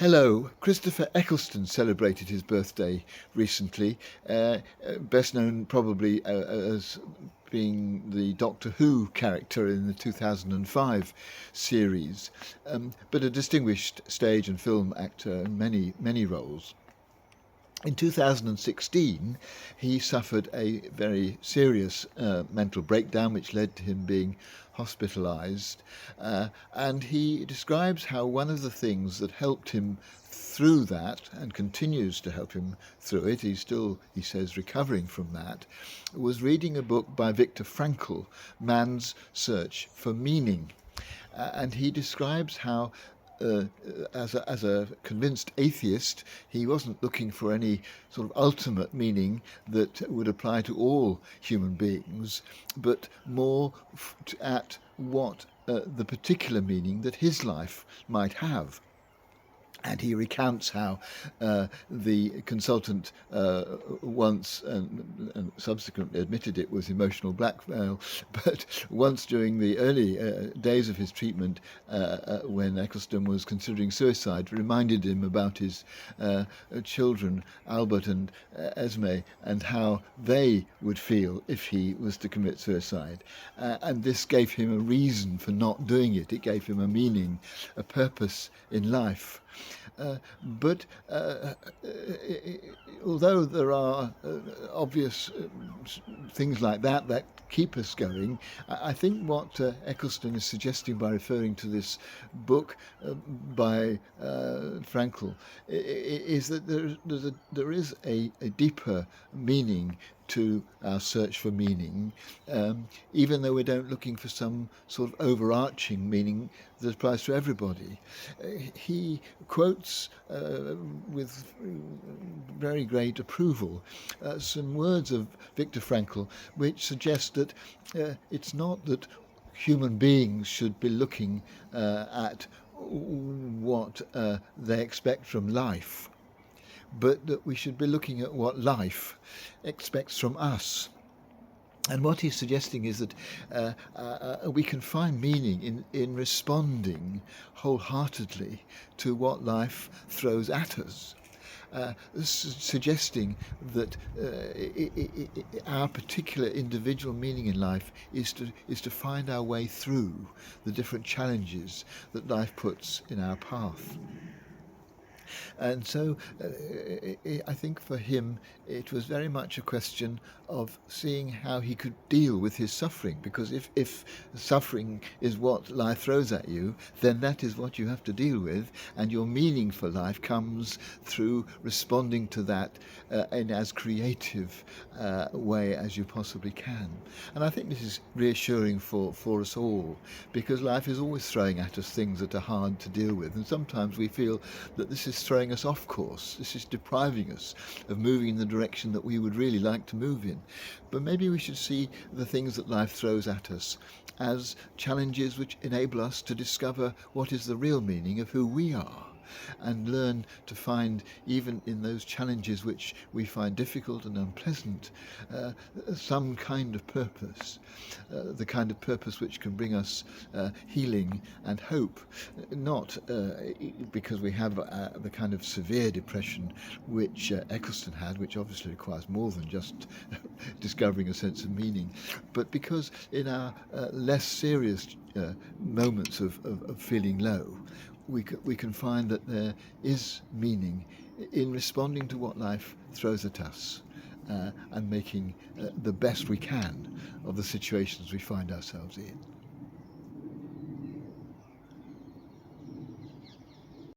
Hello. Christopher Eccleston celebrated his birthday recently, best known probably as being the Doctor Who character in the 2005 series, but a distinguished stage and film actor in many roles. In 2016, he suffered a very serious mental breakdown, which led to him being hospitalised. And he describes how one of the things that helped him through that and continues to help him through it, he's still, he says, recovering from that, was reading a book by Viktor Frankl, Man's Search for Meaning. And he describes how as a convinced atheist, he wasn't looking for any sort of ultimate meaning that would apply to all human beings, but more at what the particular meaning that his life might have. And he recounts how the consultant once, and subsequently admitted it was emotional blackmail, but once during the early days of his treatment, when Eccleston was considering suicide, reminded him about his children, Albert and Esme, and how they would feel if he was to commit suicide. And this gave him a reason for not doing it. It gave him a meaning, a purpose in life. But although there are obvious things like that keep us going, I think what Eccleston is suggesting by referring to this book by Frankl is that there is a deeper meaning to our search for meaning, even though we don't looking for some sort of overarching meaning that applies to everybody. He quotes with very great approval some words of Viktor Frankl, which suggest that it's not that human beings should be looking at what they expect from life, but that we should be looking at what life expects from us. And what he's suggesting is that we can find meaning in responding wholeheartedly to what life throws at us. Suggesting that our particular individual meaning in life is to find our way through the different challenges that life puts in our path. And so I think for him it was very much a question of seeing how he could deal with his suffering, because if suffering is what life throws at you, then that is what you have to deal with, and your meaning for life comes through responding to that in as creative way as you possibly can. And I think this is reassuring for us all, because life is always throwing at us things that are hard to deal with, and sometimes we feel that this is throwing us off course. This is depriving us of moving in the direction that we would really like to move in. But maybe we should see the things that life throws at us as challenges which enable us to discover what is the real meaning of who we are, and learn to find, even in those challenges which we find difficult and unpleasant, some kind of purpose, the kind of purpose which can bring us healing and hope, not because we have the kind of severe depression which Eccleston had, which obviously requires more than just discovering a sense of meaning, but because in our less serious moments of feeling low, we can find that there is meaning in responding to what life throws at us, and making the best we can of the situations we find ourselves in.